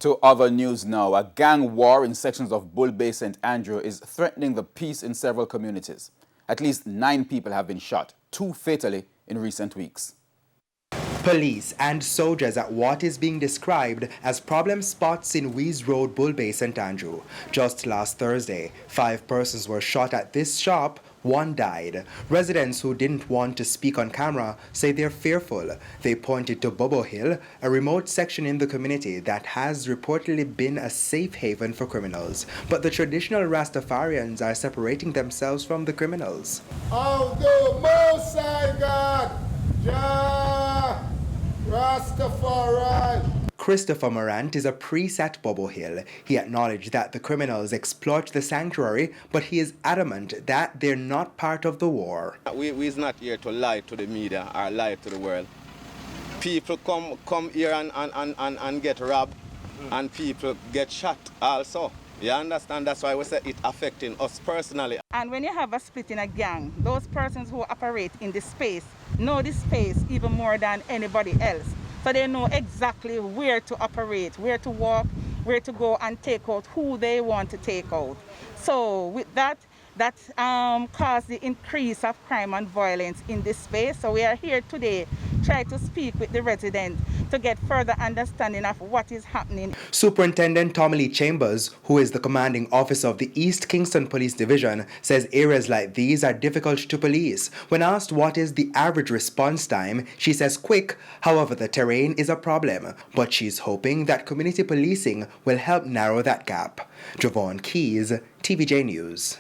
To other news now, a gang war in sections of Bull Bay St. Andrew is threatening the peace in several communities. At least 9 people have been shot, 2 fatally in recent weeks. Police and soldiers at what is being described as problem spots in Wees Road, Bull Bay, St. Andrew. Just last Thursday, 5 persons were shot at this shop, 1 died. Residents who didn't want to speak on camera say they're fearful. They pointed to Bobo Hill, a remote section in the community that has reportedly been a safe haven for criminals. But the traditional Rastafarians are separating themselves from the criminals. Of the Most High God, Jah Rastafari. Christopher Morant is a priest at Bobo Hill. He acknowledged that the criminals exploit the sanctuary, but he is adamant that they're not part of the war. We is not here to lie to the media or lie to the world. People come here and get robbed, and people get shot also. You understand? That's why we say it affecting us personally. And when you have a split in a gang, those persons who operate in this space know this space even more than anybody else. So they know exactly where to operate, where to walk, where to go and take out who they want to take out. So with that caused the increase of crime and violence in this space. So we are here today try to speak with the residents to get further understanding of what is happening. Superintendent Tommy Lee Chambers, who is the commanding officer of the East Kingston Police Division, says areas like these are difficult to police. When asked what is the average response time, she says quick. However, the terrain is a problem, but she's hoping that community policing will help narrow that gap. Javon Keys, TVJ News.